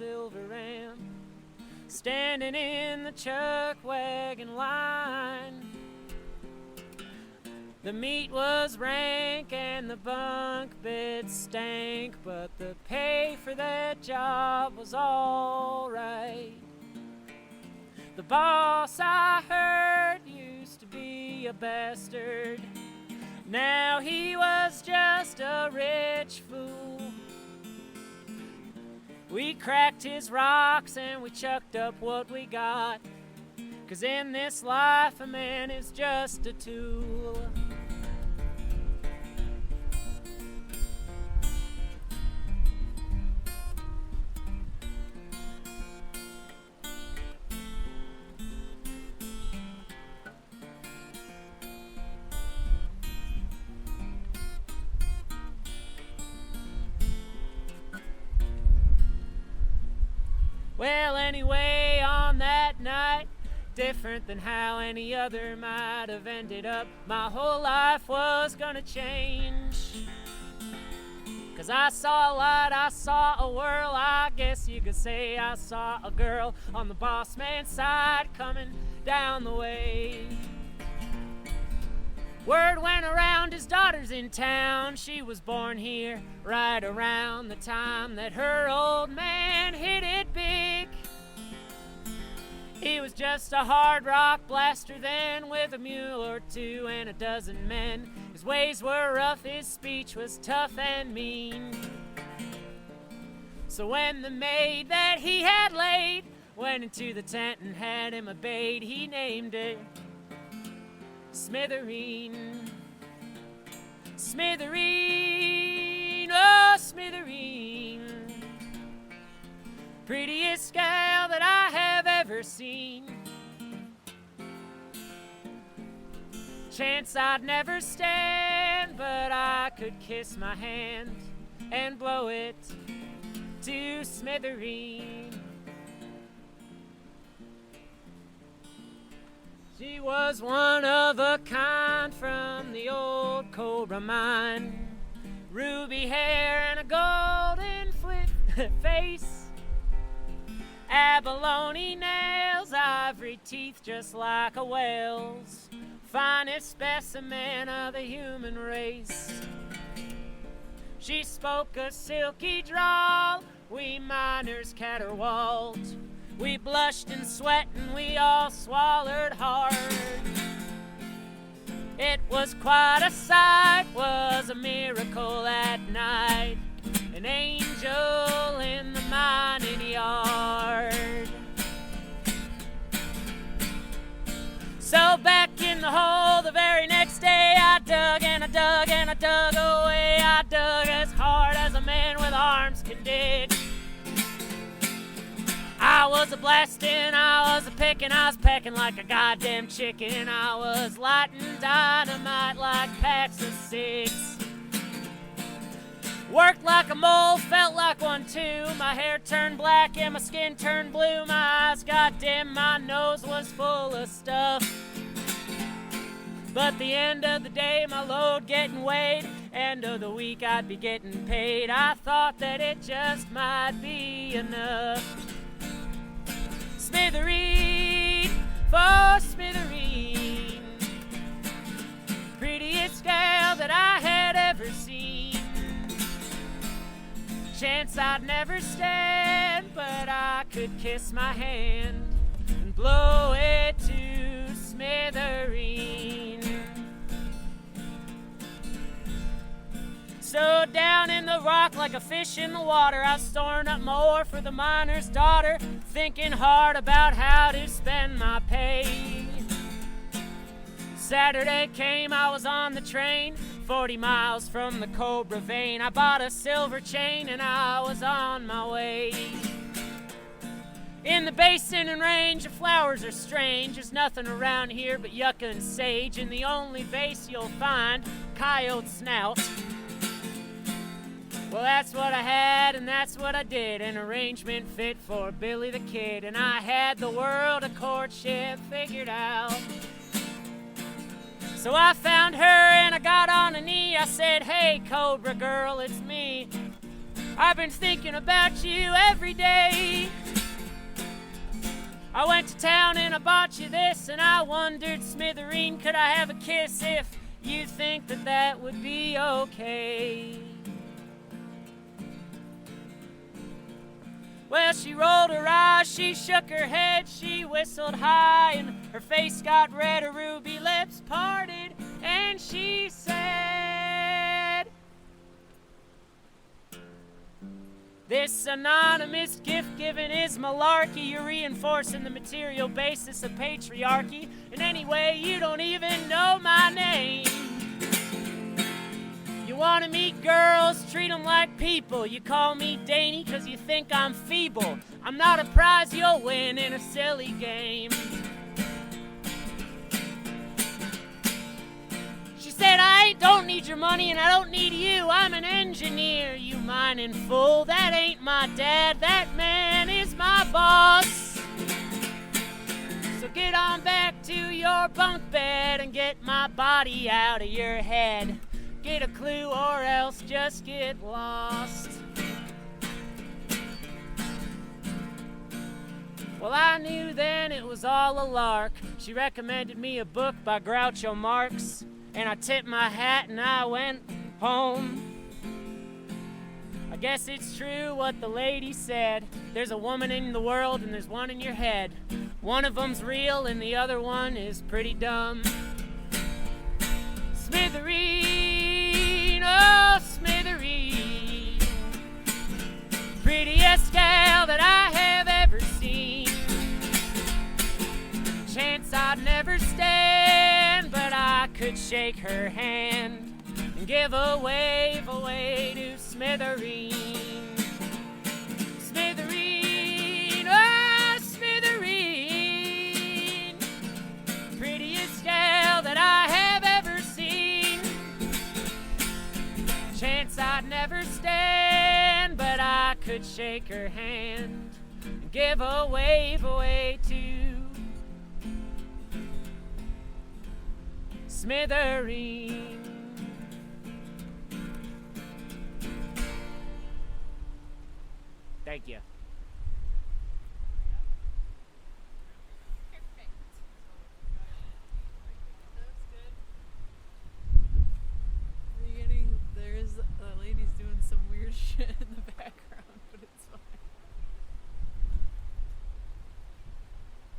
Smitherine, standing in the chuck wagon line. The meat was rank and the bunk bed stank, but the pay for that job was all right. The boss, I heard, used to be a bastard. Now he was just a rich fool. We cracked his rocks and we chucked up what we got, 'cause in this life a man is just a tool. Well, anyway, on that night, different than how any other might have ended up, my whole life was gonna change. 'Cause I saw a light, I saw a whirl, I guess you could say I saw a girl on the boss man's side coming down the way. Word went around his daughter's in town. She was born here right around the time that her old man hit it big. He was just a hard rock blaster then, with a mule or two and a dozen men. His ways were rough, his speech was tough and mean. So when the maid that he had laid went into the tent and had him a bait, he named it Smitherine. Smitherine, oh Smitherine, prettiest gal that I have ever seen. Chance I'd never stand, but I could kiss my hand and blow it to Smitherine. She was one of a kind from the old Cobra mine. Ruby hair and a golden face. Abalone nails, ivory teeth just like a whale's. Finest specimen of the human race. She spoke a silky drawl, we miners caterwauled. We blushed and sweat and we all swallowed hard. It was quite a sight, was a miracle at night. An angel in the mining yard. So back in the hole the very next day, I dug and I dug and I dug away. I dug as hard as a man with arms can dig. I was a blasting, I was a picking, I was pecking like a goddamn chicken. I was lighting dynamite like packs of six. Worked like a mole, felt like one too. My hair turned black and my skin turned blue. My eyes got dim, my nose was full of stuff. But the end of the day, my load getting weighed. End of the week, I'd be getting paid. I thought that it just might be enough. Smitherine, for Smitherine, prettiest gal that I had ever seen. Chance I'd never stand, but I could kiss my hand and blow it to Smitherine. So down in the rock like a fish in the water, I was storing up more for the miner's daughter, thinking hard about how to spend my pay. Saturday came, I was on the train, 40 miles from the Cobra vein. I bought a silver chain and I was on my way. In the basin and range, the flowers are strange. There's nothing around here but yucca and sage, and the only vase you'll find, coyote snout. Well, that's what I had, and that's what I did. An arrangement fit for Billy the Kid, and I had the world of courtship figured out. So I found her, and I got on a knee. I said, hey, Cobra girl, it's me. I've been thinking about you every day. I went to town and I bought you this, and I wondered, Smitherine, could I have a kiss if you think that that would be okay? Well, she rolled her eyes, she shook her head, she whistled high, and her face got red, her ruby lips parted, and she said, this anonymous gift-giving is malarkey. You're reinforcing the material basis of patriarchy. And anyway, you don't even know my name. You want to meet girls, treat them like people. You call me Danny because you think I'm feeble. I'm not a prize you'll win in a silly game. She said, I don't need your money and I don't need you. I'm an engineer, you mining fool. That ain't my dad, that man is my boss. So get on back to your bunk bed and get my body out of your head. Get a clue or else just get lost. Well, I knew then it was all a lark. She recommended me a book by Groucho Marx, and I tipped my hat and I went home. I guess it's true what the lady said. There's a woman in the world and there's one in your head. One of them's real and the other one is pretty dumb. Smitherine, oh Smitherine, prettiest gal that I have ever seen. Chance I'd never stand, but I could shake her hand and give a wave away to Smitherine. Smitherine, oh Smitherine, prettiest gal that I have ever seen. Chance I'd never stand, but I could shake her hand and give a wave away to Smitherine. Thank you. Perfect. That was good. There is, that lady's doing some weird shit in the back.